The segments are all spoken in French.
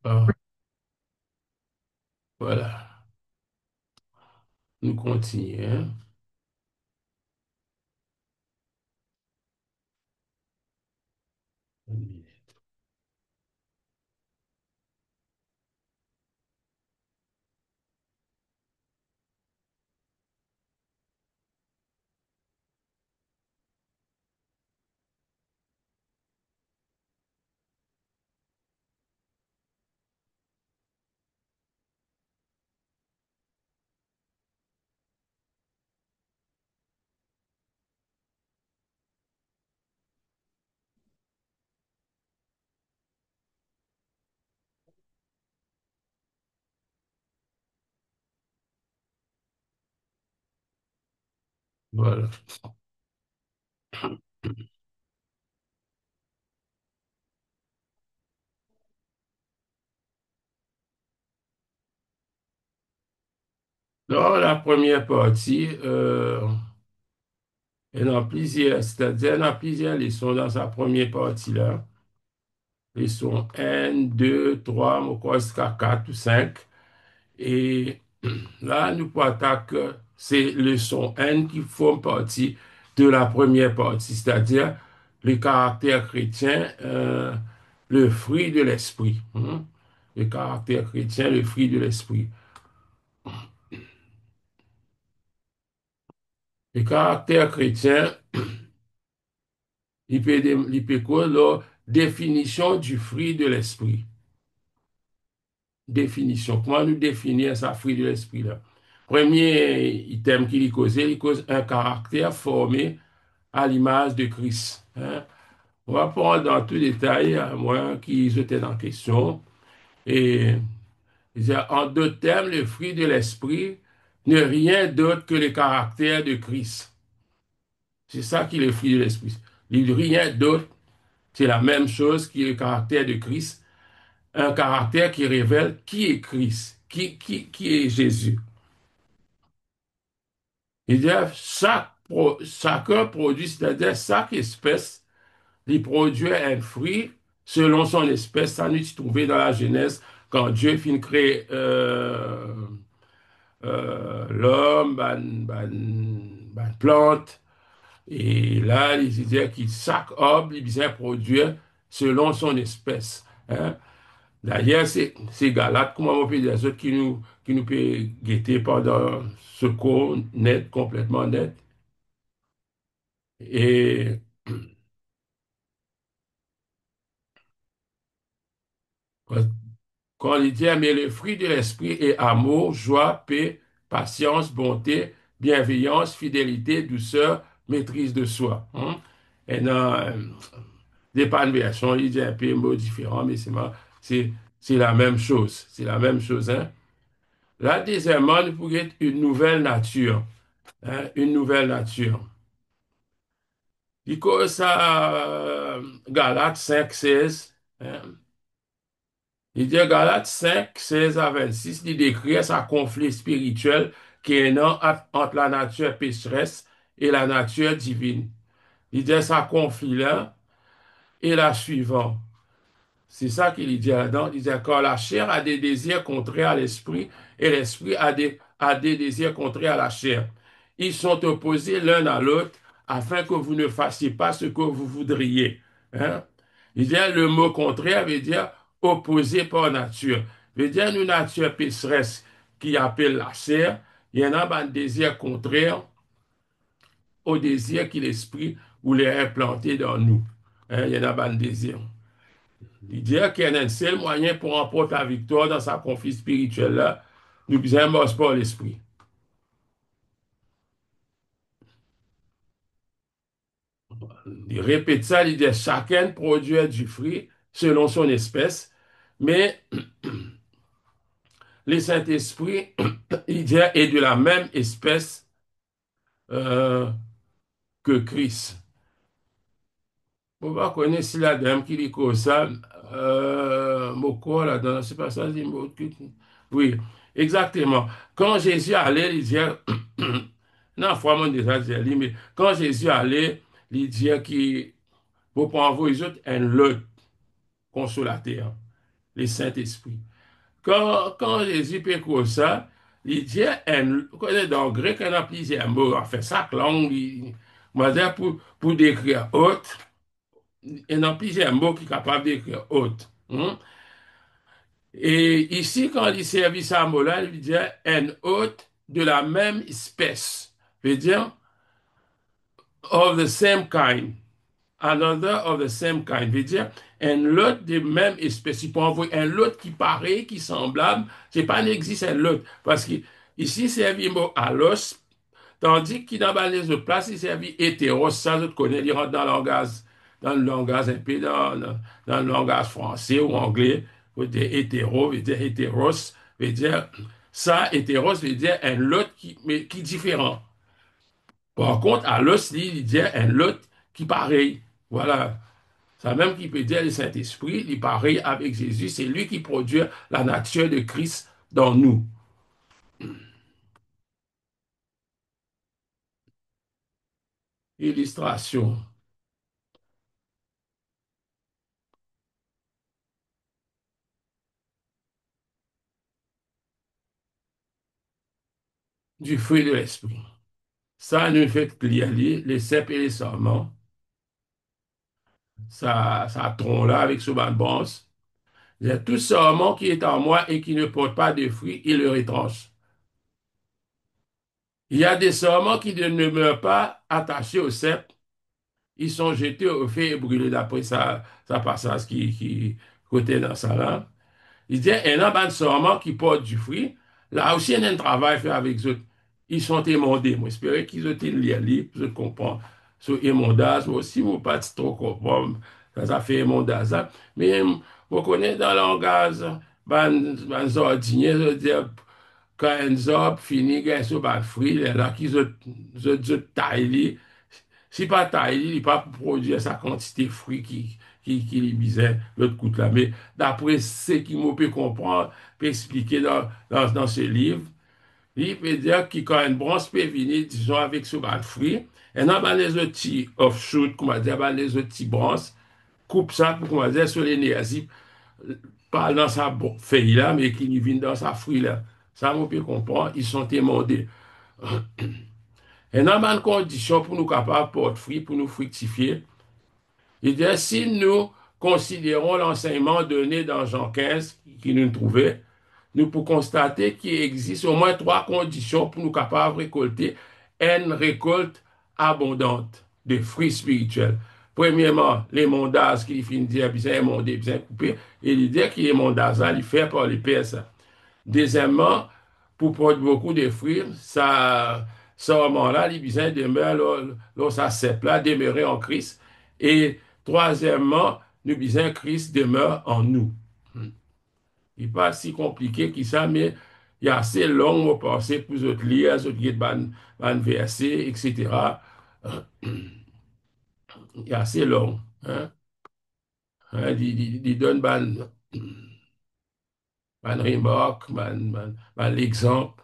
Ah, voilà, nous continuons. Voilà. Dans la première partie, il y en a plusieurs, c'est-à-dire il y en a plusieurs leçons dans sa première partie-là. Leçon 1, 2, 3, je crois jusqu'à 4 ou 5. Et là, nous partons que c'est leçon 1 qui forme partie de la première partie, c'est-à-dire le caractère chrétien, le fruit de l'esprit, hein. Le caractère chrétien, le fruit de l'esprit. Le caractère chrétien, il peut quoi, la définition du fruit de l'esprit. Définition. Comment nous définir ça, fruit de l'esprit là? Premier item il cause un caractère formé à l'image de Christ, hein. On va prendre dans tout détail, à moins qu'ils étaient en question. Et en deux termes, le fruit de l'esprit n'est rien d'autre que le caractère de Christ. C'est ça qui est le fruit de l'esprit. Il n'y a rien d'autre, c'est la même chose qui est le caractère de Christ, un caractère qui révèle qui est Christ, qui est Jésus. Il dit, chacun produit, c'est-à-dire chaque espèce, il produit un fruit selon son espèce. Ça nous trouvé dans la Genèse, quand Dieu finit créer l'homme, plante, et là, il dit que chaque homme, il vient produire selon son espèce, hein. D'ailleurs, c'est Galate, comment on peut dire, ceux qui nous peut guetter pendant ce cours net, complètement net. Et quand il dit, mais le fruit de l'esprit est amour, joie, paix, patience, bonté, bienveillance, fidélité, douceur, maîtrise de soi, hein. Et dans des versions, il dit un peu un mot différent, mais c'est c'est la même chose. C'est la même chose, hein. Là, deuxièmement, il pourrait être une nouvelle nature, hein, une nouvelle nature. Il cause ça, Galates 5, 16, hein. Il dit Galates 5, 16 à 26, il décrit sa conflit spirituel qui est né entre la nature pécheresse et la nature divine. Il dit sa conflit-là est la suivante. C'est ça qu'il dit là-dedans. Il dit quand la chair a des désirs contraires à l'esprit et l'esprit a des désirs contraires à la chair. Ils sont opposés l'un à l'autre afin que vous ne fassiez pas ce que vous voudriez, hein? Il dit le mot contraire veut dire opposé par nature. Veut dire une nature pécheresse qui appelle la chair. Il y en a un désir contraire au désir que l'esprit voulait implanter dans nous, hein? Il y en a un désir. Il dit qu'il y a un seul moyen pour remporter la victoire dans sa conflit spirituelle-là, nous besoin par l'esprit. Il répète ça, il dit chacun produit du fruit selon son espèce, mais le Saint-Esprit, il dit, est de la même espèce euh, que Christ. Vous va connaître si la dame qui dit comme ça, Moko, là, dans, c'est pas ça, oui, exactement. Quand Jésus allait, il disait, non, moi, déjà dit, mais quand Jésus allait, il disait qu'il faut prendre vous autres un lot consolateur. le Saint-Esprit. Quand Jésus peut comme ça, il dit, dans le grec, il y a plusieurs mots. En fait, chaque langue, on va dire pour décrire autre, il y a plusieurs mots qui sont capables d'écrire autre. Hein. Et ici, quand il servit ce mot-là, il dit un hôte de la même espèce. Veut dire, of the same kind. Another of the same kind. Veut dire, un lot de même espèce. Il peut envoyer un lot qui paraît, qui est semblable. C'est pas n'existe un lot. Parce que ici, c'est un mot allos, tandis que dans les autres places, il servi hétéros. Ça, je connais, il rentre dans le langage un peu, dans le langage français ou anglais. Veut dire hétéro, veut dire hétéros, veut dire ça, hétéros veut dire un lot qui est différent. Par contre, allos, lui, il dit un lot qui pareil. Voilà. Ça même qui peut dire le Saint-Esprit, il est pareil avec Jésus, c'est lui qui produit la nature de Christ dans nous. Illustration du fruit de l'Esprit. Ça nous fait clearly, les cèpes et les sarments, ça tronc là avec ce banc de bronze. Il y a tout sarment qui est en moi et qui ne porte pas de fruits, il le retranche. Il y a des sarments qui ne demeurent pas attachés au cep, ils sont jetés au feu et brûlés d'après ça passage qui côté dans ça là. Il dit, il y a un sarment qui porte du fruit. Là aussi, il y a un travail fait avec eux. Ils sont émondés. Moi, j'espère qu'ils ont été liés, je comprends. Sur émondage, moi aussi, moi, pas trop comprendre. Ça fait émondage. Hein. Mais, vous connaissez dans le langage, ban ordinaire, je veux dire, quand un arbre finit, il y a un fruit, là, qu'ils ont taillé. Si pas taillé, il pas produire sa quantité de fruits qui lui disait l'autre côté là. Mais d'après ce qu'il m'a pu comprendre, peut expliquer dans ce livre, il peut dire que quand une branche peut venir, disons, avec ce bas de fruit, et non, ben, les autres petits offshoots, comment dire, ben, les autres petits branches, coupe ça pour, comment dire, sur l'énergie, pas dans sa feuille là, mais qui viennent dans sa fruit là. Ça, on peut comprendre, ils sont émondés. Et dans une condition pour nous capables de porter fruit, pour nous fructifier, il dit, si nous considérons l'enseignement donné dans Jean 15, qui nous trouvait, nous pouvons constater qu'il existe au moins trois conditions pour nous capables de récolter une récolte abondante de fruits spirituels. Premièrement, les mondages qui finissent dire bien émondé, bien coupé, et l'idée que les mondages, il fait par les pères. Deuxièmement, pour produire beaucoup de fruits, ça moment-là, les besoins demeurent, ça cèpe là, demeurer en Christ. Et troisièmement, le besoin Christ demeure en nous. Il n'est pas si compliqué que ça, mais il y a assez long à passer pour autres lire, autres guides, ban versets, etc. Il y a assez long. Hein? Hein, il donne ban remarque, ban l'exemple.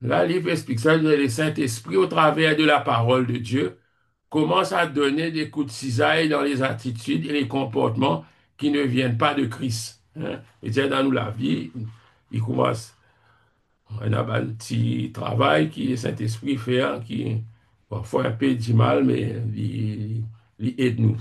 Là, le livre explique ça, le Saint-Esprit, au travers de la parole de Dieu, commence à donner des coups de cisaille dans les attitudes et les comportements qui ne viennent pas de Christ. Hein. Et tiens, dans nous, la vie, il commence, on a un petit travail qui le Saint-Esprit fait, hein, qui parfois un peu du mal, mais il aide nous.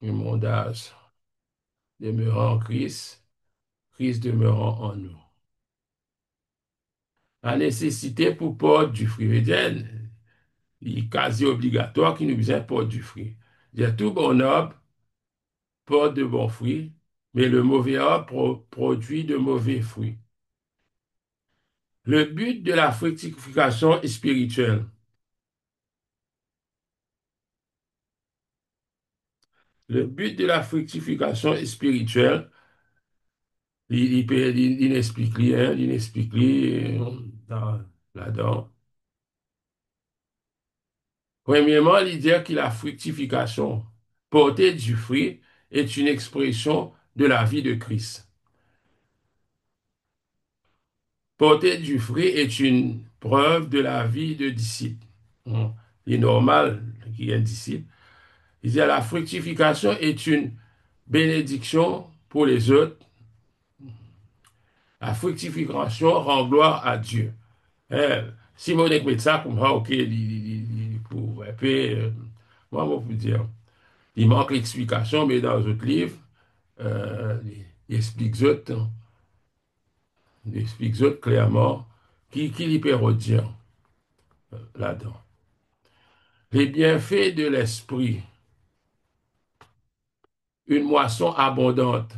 Le mondage demeurant en Christ, Christ demeurant en nous. La nécessité pour porter du fruit védienne, il est quasi obligatoire qu'il nous besoin porter du fruit. Il y a tout bon arbre porte de bons fruits, mais le mauvais arbre produit de mauvais fruits. Le but de la fructification est spirituel. Le but de la fructification est spirituel. Il explique rien, il explique là-dedans. Premièrement, l'idée que la fructification, porter du fruit, est une expression de la vie de Christ. Porter du fruit est une preuve de la vie de disciple. Hum. Il est normal qu'il y ait un disciple. Il dit la fructification est une bénédiction pour les autres. La fructification rend gloire à Dieu. Eh, si mon écoute ça, comme ça, ok, pour un peu, moi, on peut dire, il manque l'explication, mais dans d'autres livres, il explique autres, hein, il explique autres clairement qui peut dire là-dedans. Les bienfaits de l'esprit, une moisson abondante.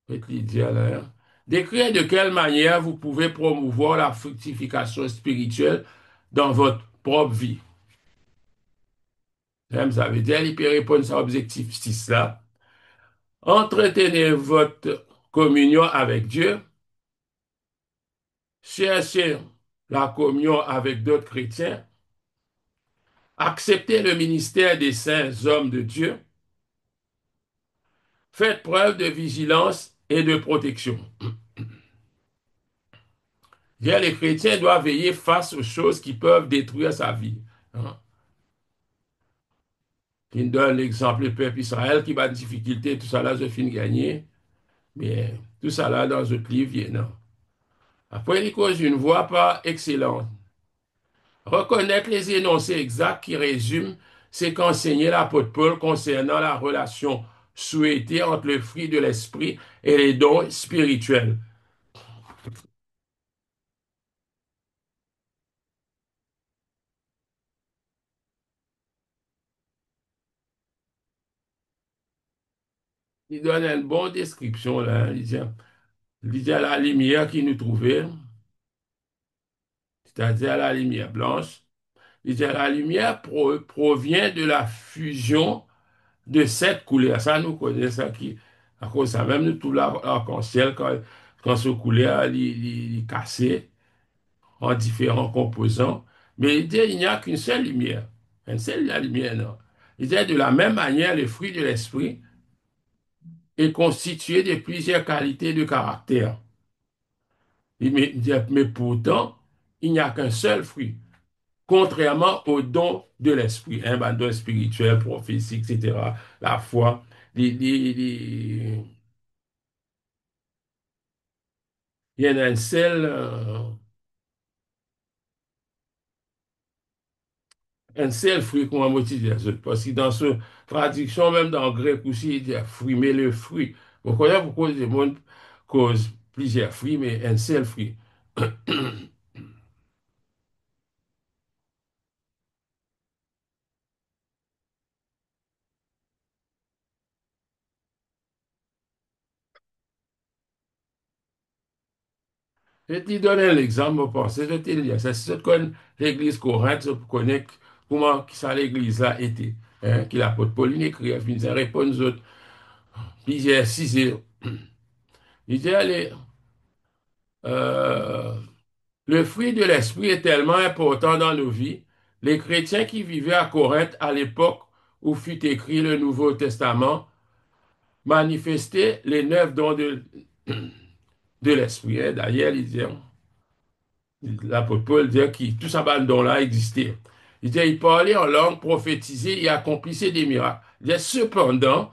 Faites l'idéal, hein. Décrire de quelle manière vous pouvez promouvoir la fructification spirituelle dans votre propre vie. Hein, ça veut dire, il peut répondre à l'objectif 6 là. Entretenez votre communion avec Dieu. Cherchez la communion avec d'autres chrétiens. Acceptez le ministère des saints hommes de Dieu. Faites preuve de vigilance et de protection. Les chrétiens doivent veiller face aux choses qui peuvent détruire sa vie. Hein. Il donne l'exemple du peuple Israël qui va de difficulté, tout ça là, je finis gagner. Mais tout ça là, dans ce livre, il y a non. Après, il cause une voie pas excellente. Reconnaître les énoncés exacts qui résument ce qu'enseignait l'apôtre Paul concernant la relation souhaitée entre le fruit de l'esprit et les dons spirituels. Il donne une bonne description là. Il dit à la lumière qui nous trouvait, c'est-à-dire à la lumière blanche. Il dit la lumière provient de la fusion de cette couleur. Ça, nous connaissons ça qui, à cause de ça, même nous, tout l'arc-en-ciel, quand ce couleur est cassé en différents composants. Mais il dit, il n'y a qu'une seule lumière. Une seule la lumière, non. Il dit, de la même manière, le fruit de l'esprit est constitué de plusieurs qualités de caractère. Il dit, mais pourtant, il n'y a qu'un seul fruit. Contrairement aux dons de l'esprit, hein, ben, dons spirituels, prophétie, etc., la foi, il y en a un seul fruit qu'on va motiver les autres. Parce que dans ce traduction, même dans le grec aussi, il dit fruit, mais le fruit. Vous connaissez pourquoi les gens causent plusieurs fruits, mais un seul fruit. Je te donne un exemple, mon pensée, je te dis, c'est ce que l'église Corinthe, je connais comment ça l'église là était. Hein, qu'il l'apôtre Pauline écrit, il dit, répond aux autres, puis j'ai 6 heures. Il dit, allez, euh, le fruit de l'esprit est tellement important dans nos vies. Les chrétiens qui vivaient à Corinthe à l'époque où fut écrit le Nouveau Testament manifestaient les 9 dons de l'esprit. Hein. D'ailleurs, il dit, l'apôtre Paul dit que tout ça, don-là existait. Il dit, il parlait en langue, prophétisait et accomplissait des miracles. Il dit, cependant,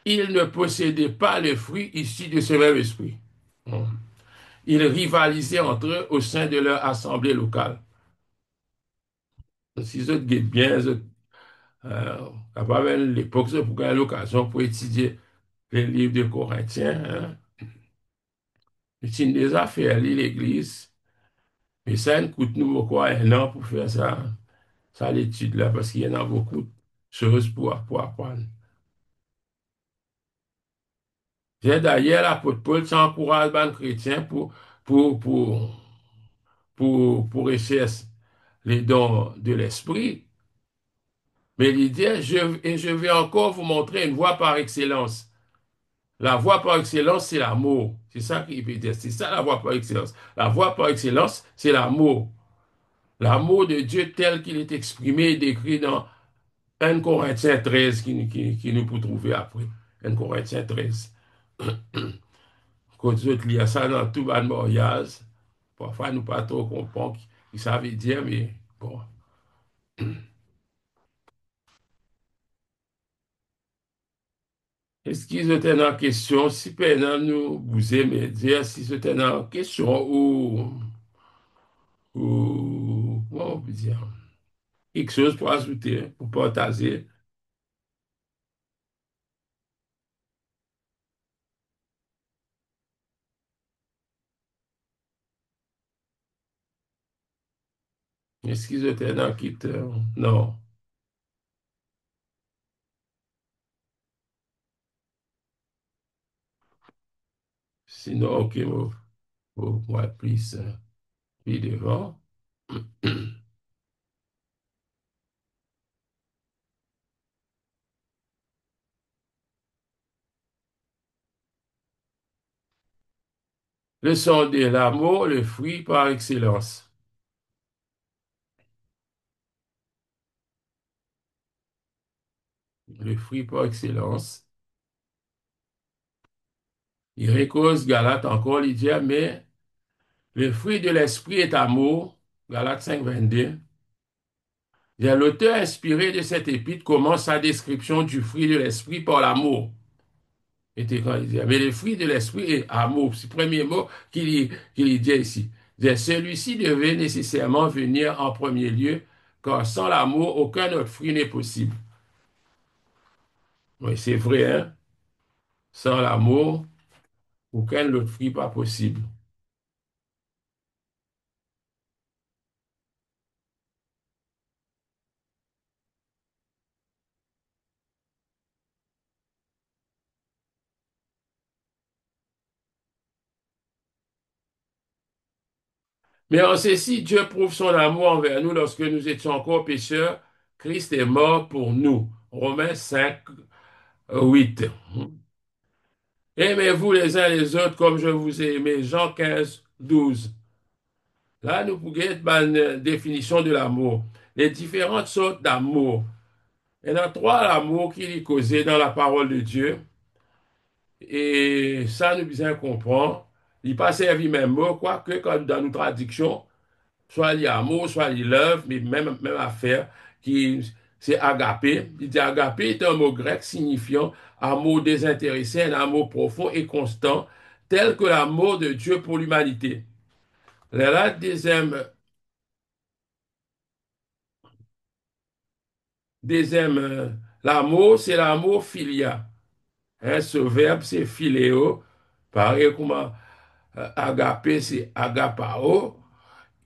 ils ne possédaient pas le fruit issu de ce même esprit. Ils rivalisaient entre eux au sein de leur assemblée locale. Si vous êtes bien, vous êtes capable à l'époque, c'est pour l'occasion pour étudier les livres de Corinthiens. Hein. C'est des affaires, lire l'Église. Mais ça nous coûte nous quoi, 1 an pour faire ça, ça l'étude là, parce qu'il y en a beaucoup de choses pour apprendre. J'ai d'ailleurs l'apôtre Paul s'encourage les chrétiens pour, pour, pour rechercher les dons de l'esprit. Mais l'idée, et je vais encore vous montrer une voie par excellence. La voie par excellence, c'est l'amour. C'est ça qu'il veut dire. C'est ça la voie par excellence. La voie par excellence, c'est l'amour. L'amour de Dieu tel qu'il est exprimé et décrit dans 1 Corinthiens 13 qui nous peut trouver après. 1 Corinthiens 13. Quand autres lisent ça dans tout le mariage, parfois nous pas trop comprendre ce que ça veut dire, mais bon. Est-ce qu'ils étaient en question, si pendant nous vous aimez dire, si c'était en question comment on peut dire, quelque chose pour ajouter, pour partager. Est-ce qu'ils étaient dans quitte? Non. Sinon, OK, moi, plus, plus devant. Le son de l'amour, le fruit par excellence. Le fruit par excellence. Il récuse Galate encore, il dit, mais le fruit de l'esprit est amour. Galate 5, 22. L'auteur inspiré de cette épître commence sa description du fruit de l'esprit par l'amour. Et quand il dit, mais le fruit de l'esprit est amour. C'est le premier mot qu'il dit ici. Celui-ci devait nécessairement venir en premier lieu, car sans l'amour, aucun autre fruit n'est possible. Oui, c'est vrai, hein? Sans l'amour, aucun autre fruit pas possible. Mais en ceci, Dieu prouve son amour envers nous lorsque nous étions encore pécheurs. Christ est mort pour nous. Romains 5, 8. Aimez-vous les uns les autres comme je vous ai aimé. Jean 15, 12. Là, nous pouvons une définition de l'amour. Les différentes sortes d'amour. Il y en a trois amours qui est causé dans la parole de Dieu. Et ça, nous bien comprendre. Il n'est pas servi même mot, quoique quand dans nos traductions, soit l'amour, soit love, mais même affaire, qui c'est agapé. Il dit agapé est un mot grec signifiant amour désintéressé, un amour profond et constant, tel que l'amour de Dieu pour l'humanité. La deuxième l'amour, c'est l'amour filia. Hein, ce verbe, c'est philéo. Pareil comme agapé, c'est agapao.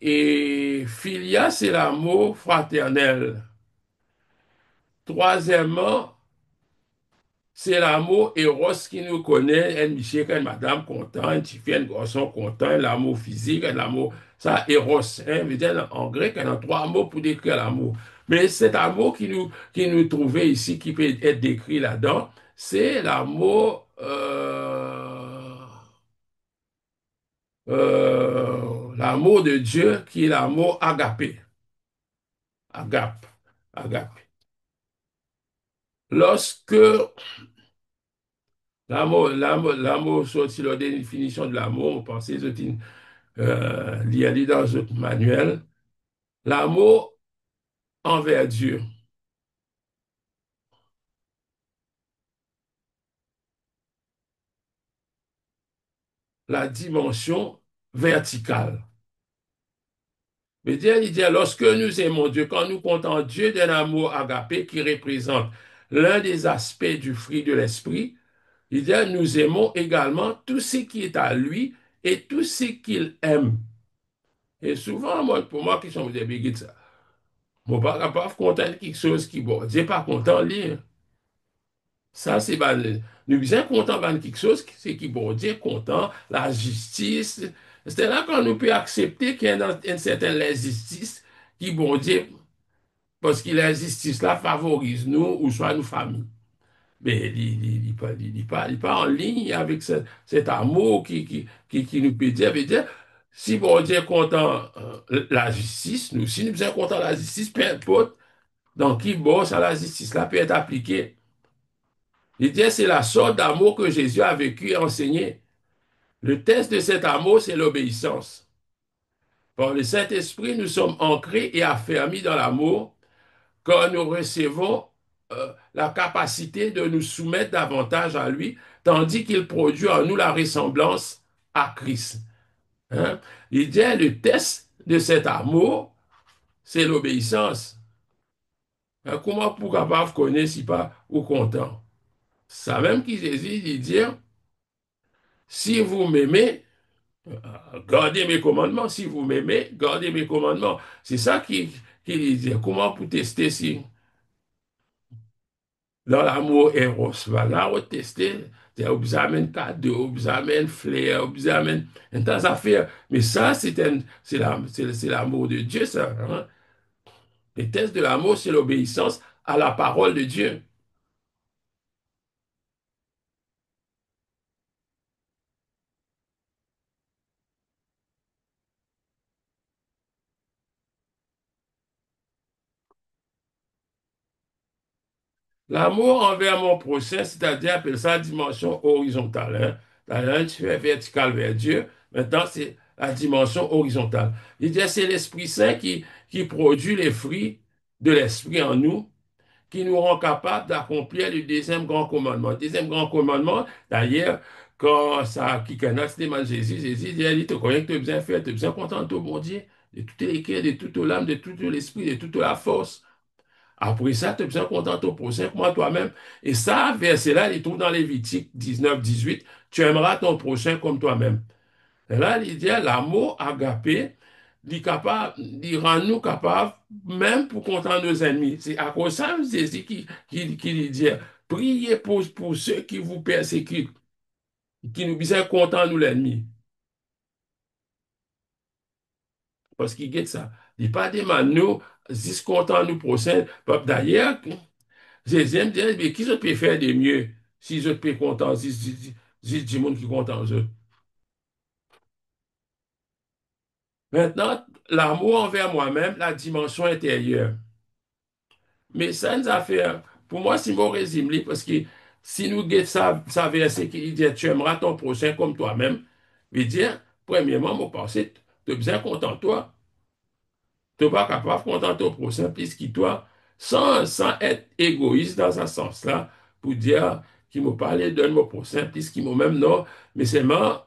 Et filia, c'est l'amour fraternel. Troisièmement, c'est l'amour Eros qui nous connaît, un monsieur, une madame content, un petit fille, un garçon content, l'amour physique, l'amour, ça, Eros, hein, veut dire en grec, il y a trois mots pour décrire l'amour. Mais cet amour qui nous trouvait ici, qui peut être décrit là-dedans, c'est l'amour, l'amour de Dieu qui est l'amour agapé, agape, agape. Lorsque l'amour, sorti la définition de l'amour, on pensait, lié dans un manuel, l'amour envers Dieu, la dimension verticale. Mais Dieu, il dit, lorsque nous aimons Dieu, quand nous comptons Dieu d'un amour agapé qui représente l'un des aspects du fruit de l'esprit, il dit, nous aimons également tout ce qui est à lui et tout ce qu'il aime. Et souvent, moi, pour moi, qui sont des bigues, ça, bon, pas capable de content quelque chose qui, bon, Dieu pas content de lire. Ça, c'est ben, nous bien content de quelque chose, c'est qui, bon Dieu, content, la justice. C'est là qu'on nous peut accepter qu'il y a une certaine injustice qui, bon Dieu, parce que l'injustice là favorise nous ou soit nos familles. Mais il n'est pas en ligne avec cet amour qui nous peut dire, Si bon Dieu est content la justice, nous, si nous sommes contents de la justice, peu importe dans qui bosse à la justice, là peut être appliquée. Il dit, c'est la sorte d'amour que Jésus a vécu et enseigné. Le test de cet amour, c'est l'obéissance. Par le Saint-Esprit, nous sommes ancrés et affermis dans l'amour quand nous recevons la capacité de nous soumettre davantage à lui, tandis qu'il produit en nous la ressemblance à Christ. Hein? Il dit, le test de cet amour, c'est l'obéissance. Hein, comment pour capable connaître si pas ou content? Ça même qui Jésus il dit, si vous m'aimez, gardez mes commandements. Si vous m'aimez, gardez mes commandements. C'est ça qui dit. Comment pour tester si dans l'amour eros, voilà, on tester. Vous besoin cadeau, vous besoin flair, vous besoin un tas d'affaires. Mais ça, c'est l'amour de Dieu, ça. Hein? Les tests de l'amour, c'est l'obéissance à la parole de Dieu. L'amour envers mon prochain, c'est-à-dire, appelle ça dimension horizontale. Hein. Là, tu es vertical vers Dieu. Maintenant, c'est la dimension horizontale. Il dit, c'est l'Esprit Saint qui produit les fruits de l'Esprit en nous, qui nous rend capables d'accomplir le deuxième grand commandement. Le deuxième grand commandement, d'ailleurs, quand ça, qui connaît demande Jésus, Jésus dit, il te connaît que tu as besoin de faire, tu as besoin de contenter bon Dieu, de tout les cœurs, de toute l'âme, de tout l'esprit, de toute la force. Après ça, tu as besoin de contenter ton prochain comme toi-même. Et ça, verset-là, il trouve dans Lévitique 19, 18, tu aimeras ton prochain comme toi-même. Et là, il dit, l'amour agapé, il rend nous capables, même pour contenter nos ennemis. C'est à cause de ça, Jésus qui dit, priez pour ceux qui vous persécutent, qui nous disent content nous l'ennemi. Parce qu'il dit ça. Il dit pas demande nous, si content nous prochains. D'ailleurs, Jésus me dit, mais qui je peux faire de mieux si je peux content, si du monde qui est content eux. Maintenant, l'amour envers moi-même, la dimension intérieure. Mais ça nous a fait, pour moi, c'est mon résumé, parce que si nous guettons ça verset qui dit, tu aimeras ton prochain comme toi-même, veut dire, premièrement, mon pensée, tu as besoin de content toi. Tu n'es pas capable de contenter ton prochain plus que toi, sans être égoïste dans ce sens-là, pour dire qu'il m'a parlé de mon prochain plus qu'il m'a même non, mais c'est moi,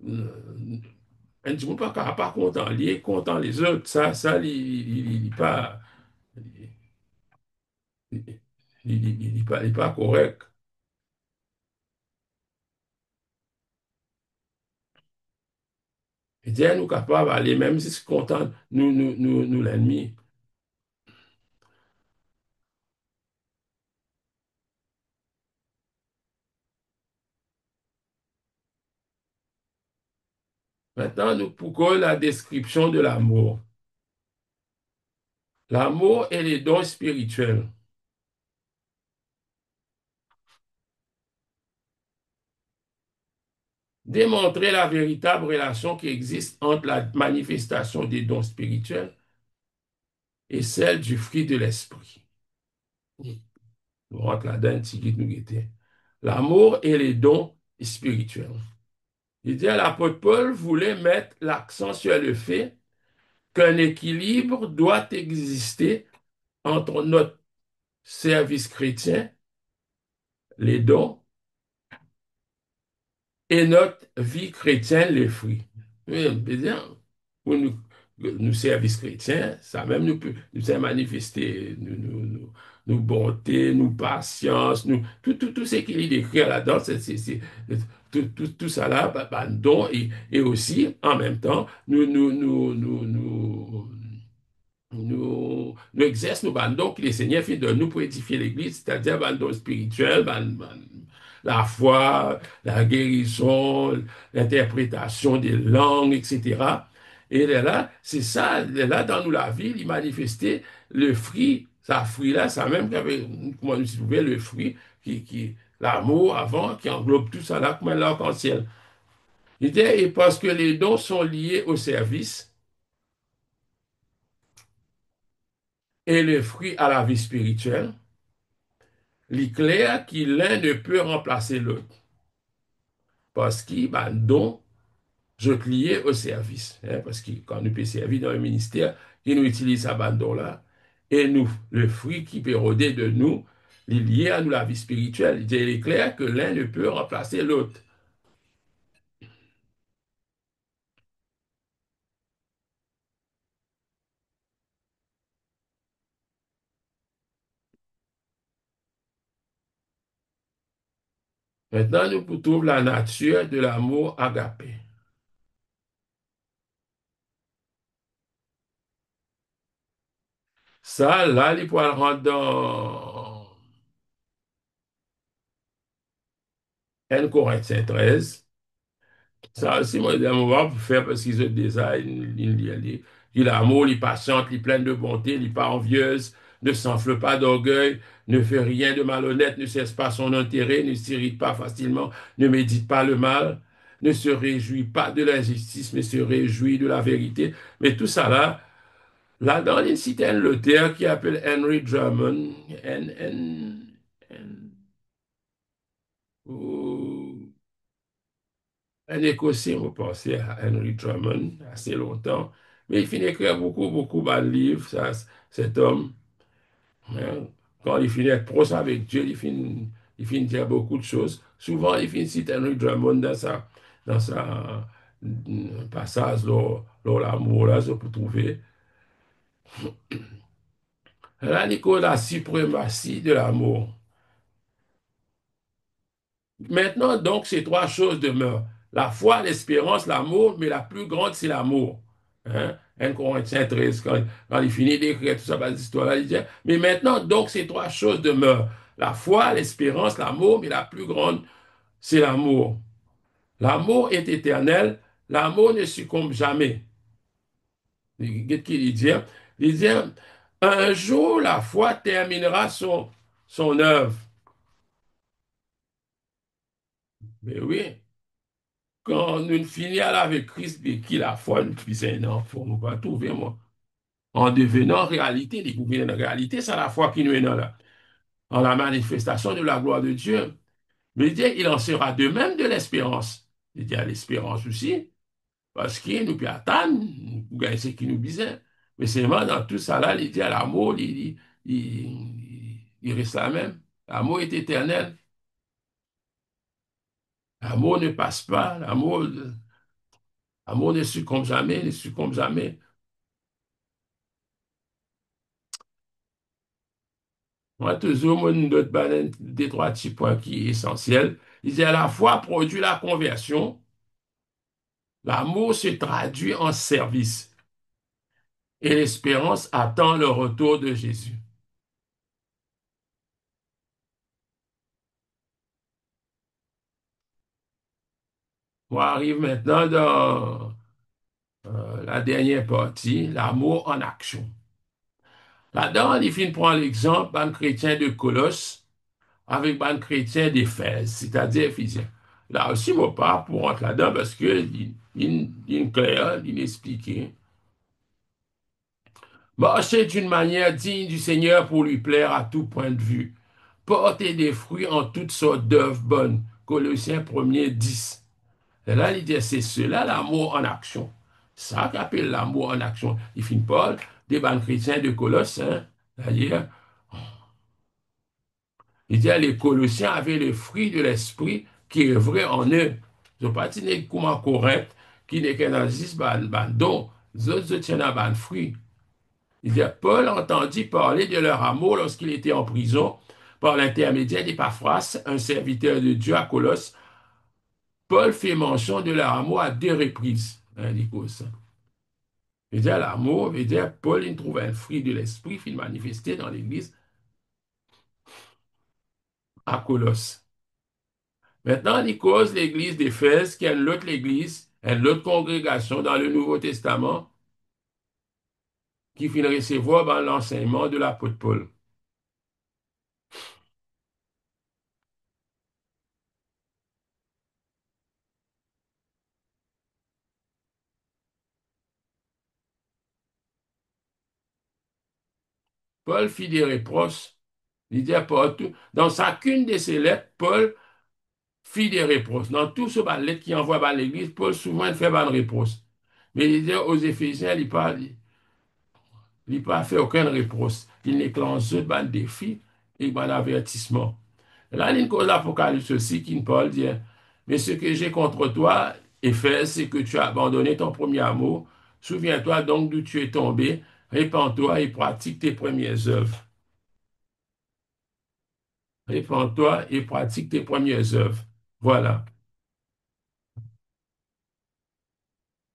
un ne pas capable pas content lié, content les autres, ça, il pas, il pas correct. Et Dieu nous capable d'aller, même si c'est content, nous l'ennemi. Maintenant, nous pourquoi la description de l'amour. L'amour et les dons spirituels. Démontrer la véritable relation qui existe entre la manifestation des dons spirituels et celle du fruit de l'esprit. Nous rentrons là-dedans, nous était. L'amour et les dons spirituels. Il dit à l'apôtre Paul voulait mettre l'accent sur le fait qu'un équilibre doit exister entre notre service chrétien, les dons, et notre vie chrétienne, les fruits. Oui, bien, pour nous services chrétiens, ça même nous peut nous a manifesté nous bonté, nous patience, tout ce qu'il est décrit là-dedans, tout ça là, don, et aussi, en même temps, nous exerçons nos bandons que les Seigneurs fait de nous pour édifier l'Église, c'est-à-dire bandons spirituels, la foi, la guérison, l'interprétation des langues, etc. Et là, c'est ça, là, dans nous, la vie, il manifestait le fruit, ça fruit là, ça même, comment nous trouvons le fruit, l'amour avant, qui englobe tout ça là, comme un arc-en-ciel. Il dit, et parce que les dons sont liés au service et les fruits à la vie spirituelle, il est clair que l'un ne peut remplacer l'autre. Parce qu'il bah, don, je lié au service. Hein, parce que quand nous peut servir dans le ministère, il nous utilise ce don-là. Et nous, le fruit qui peut rôder de nous, il est lié à nous la vie spirituelle. Il est clair que l'un ne peut remplacer l'autre. Maintenant, nous trouvons la nature de l'amour agapé. Ça, là, il faut le rendre dans 1 Corinthiens 13. Ça aussi, moi, des moments pour faire parce qu'ils ont déjà l'amour, il patiente, il plein de bonté, il pas envieuse, ne s'enfle pas d'orgueil, ne fait rien de malhonnête, ne cesse pas son intérêt, ne s'irrite pas facilement, ne médite pas le mal, ne se réjouit pas de l'injustice, mais se réjouit de la vérité. Mais tout ça là, là-dedans, il cite un Luther qui appelle Henry Drummond, N- ou un Écossais, on pensait à Henry Drummond assez longtemps, mais il finit d'écrire beaucoup, beaucoup de livres, ça, cet homme. Hein. Quand il finit d'être proche avec Dieu, il finit de dire beaucoup de choses. Souvent, il finit de citer Henry Drummond dans sa passage, dans l'amour, là, je peux trouver. Là, Nicolas, la suprématie de l'amour. Maintenant, donc, ces trois choses demeurent. La foi, l'espérance, l'amour, mais la plus grande, c'est l'amour. Hein? 1 Corinthiens 13, quand il finit d'écrire tout ça, cette histoire-là, il dit, mais maintenant, donc, ces trois choses demeurent. La foi, l'espérance, l'amour, mais la plus grande, c'est l'amour. L'amour est éternel, l'amour ne succombe jamais. Qu'est-ce qu'il dit? Il dit, un jour, la foi terminera son œuvre. Mais oui, quand nous finissons avec Christ, et qui la foi, nous disons, non, faut nous pas trouver, moi. En devenant réalité, découvrir la réalité, c'est la foi qui nous est dans en la manifestation de la gloire de Dieu. Mais il dit, il en sera de même de l'espérance. Il dit à l'espérance aussi, parce qu'il nous peut attendre, pour gagner ce qui nous disait. Mais c'est vraiment dans tout ça là, il dit à l'amour, il reste la même. L'amour est éternel. L'amour ne passe pas. L'amour ne succombe jamais, ne succombe jamais. Moi, toujours, moi, une autre baleine, des trois petits points qui est essentiel. Il dit à la fois produit la conversion, l'amour se traduit en service et l'espérance attend le retour de Jésus. On arrive maintenant dans la dernière partie, l'amour en action. Là-dedans, il finit prend l'exemple d'un chrétien de Colosse avec un chrétien d'Éphèse, c'est-à-dire Éphésiens. Là aussi, mon pas pour rentrer là-dedans parce que il est clair, il est expliqué. Marchez d'une manière digne du Seigneur pour lui plaire à tout point de vue. Portez des fruits en toutes sortes d'œuvres bonnes. Colossiens 1er 10. Et là, il dit, c'est cela l'amour en action. Ça qu'appelle l'amour en action. Il finit Paul, des bons chrétiens de Colosse, hein, d'ailleurs, il dit, les Colossiens avaient le fruit de l'esprit qui est vrai en eux. Ils n'ont pas dit comment correct, qui n'est qu'un agis, ban don. Les autres tiennent à ban fruit. Il dit, Paul entendit parler de leur amour lorsqu'il était en prison par l'intermédiaire d'Épaphras, un serviteur de Dieu à Colosse. Paul fait mention de leur amour à deux reprises. Hein, ça. Il dit, l'amour, il dit, Paul, il trouve un fruit de l'esprit qu'il manifestait dans l'église à Colosse. Maintenant, il cause l'église d'Éphèse, qui est l'autre église, une autre congrégation dans le Nouveau Testament, qui finit recevoir dans l'enseignement de l'apôtre Paul. Paul fit des reproches. Il dit partout, dans chacune de ses lettres, Paul fit des reproches. Dans tout ce lettre qu'il envoie à l'église, Paul souvent il fait des reproches. Mais il dit aux Éphésiens, il n'a pas fait aucun reproche. Il déclenche un défi et un avertissement. Là, il y a une cause l'Apocalypse aussi qui Paul dit, mais ce que j'ai contre toi, Éphèse, c'est que tu as abandonné ton premier amour. Souviens-toi donc d'où tu es tombé. Répands-toi et pratique tes premières œuvres. Répands-toi et pratique tes premières œuvres. Voilà.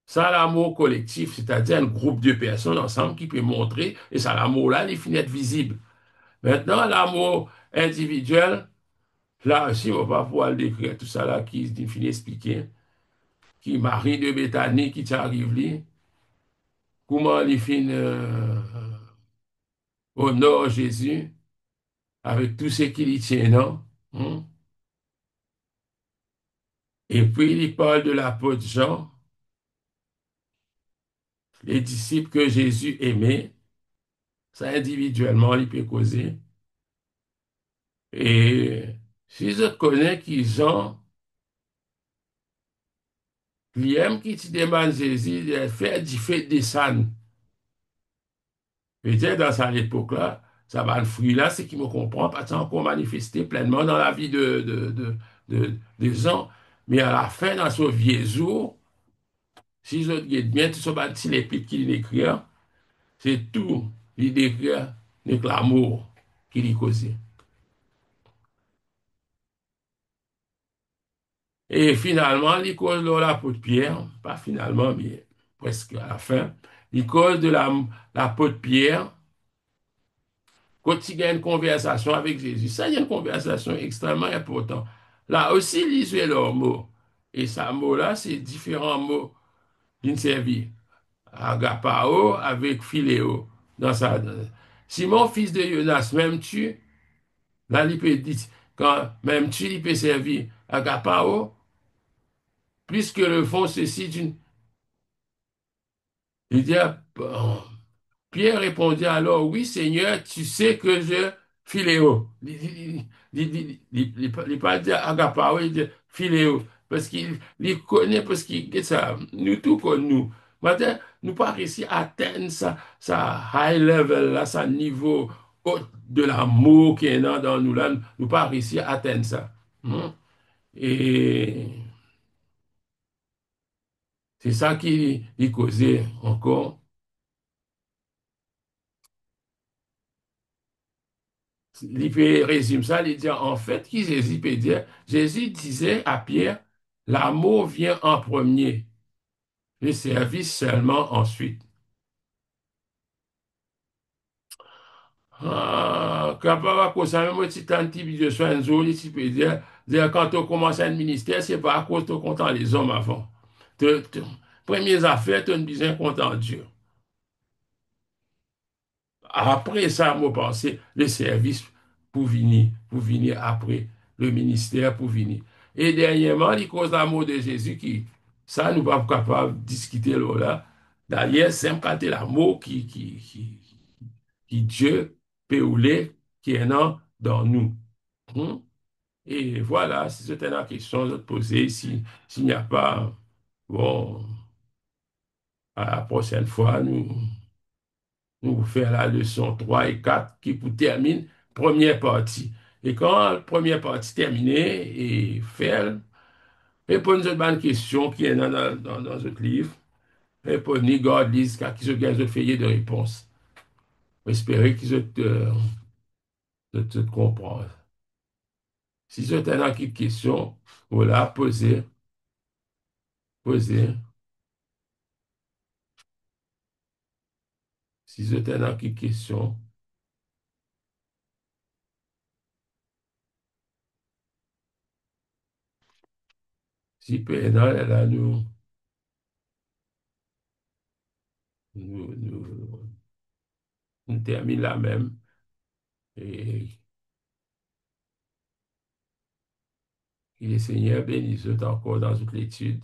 Ça, l'amour collectif, c'est-à-dire un groupe de personnes ensemble qui peut montrer, et ça, l'amour-là, il finit être visible. Maintenant, l'amour individuel, là aussi, on va pas pouvoir le décrire, tout ça là, qui finit expliquer, qui Marie de Béthanie, qui t'arrive là, comment il finit honore Jésus, avec tout ce qu'il y tient, non? Hein? Et puis, il parle de l'apôtre Jean, les disciples que Jésus aimait, ça individuellement, il peut causer. Et si je connais qui Jean, il aime qui te demande Jésus de faire du fait des sangs. Peut-être dans cette époque-là, ça va le fruit là, c'est qui me comprend, pas encore manifesté pleinement dans la vie des gens. Mais à la fin, dans ce vieux jour, si je regarde bien tout ce bâti l'épître qu'il écrit, c'est tout, il décrit avec l'amour qu'il y causait. Et finalement, l'école de l'apôtre Pierre, pas finalement, mais presque à la fin, l'école de l'apôtre Pierre, quand il y a une conversation avec Jésus, ça y a une conversation extrêmement importante. Là aussi, lisez leurs mots. Et ces mots-là, c'est différents mots d'une servie. Agapao avec philéo. Dans sa, Simon, fils de Jonas, même-tu, là, il peut dire, quand même-tu, il peut servir agapao, puisque le fond, ceci d'une. Il dit, bon, Pierre répondit alors, oui, Seigneur, tu sais que je philéo. Il pas dire agapao, il dit philéo. Parce qu'il connaît, parce qu'il ça, nous tout comme nous. Maintenant, nous pas réussi à atteindre ça high level, là, ça niveau haut de l'amour qui est dans nous là, nous pas réussi à atteindre ça. Hein? Et c'est ça qui causait encore. Il peut résumer ça, il dit en fait, qui Jésus peut dire, Jésus disait à Pierre, l'amour vient en premier, le service seulement ensuite. Ah, capable à cause ça, même petit petit de soin, il peut dire, quand on commence un ministère, c'est pas à cause de content les hommes avant. Premières affaires, tu as besoin content Dieu. Après ça, moi, penser le service pour venir après, le ministère pour venir. Et dernièrement, les causes d'amour de Jésus qui, ça, nous pas capable de discuter là. D'ailleurs, c'est un l'amour qui Dieu peut ouler, qui est dans nous. Hum? Et voilà, si c'était la question de te poser, s'il n'y a pas, bon, à la prochaine fois, nous vous faire la leçon 3 et 4 qui vous termine première partie. Et quand la première partie terminée et faire, répondre à une question qui est dans notre livre, répondre, God lise, car qui se gagne de feuillet de réponse. Espérer qu'ils te comprennent. Si vous avez une question, voilà, posez. Si vous avez une question, si pendant là, nous, nous terminons là même. Et que le Seigneur bénisse encore dans toute l'étude.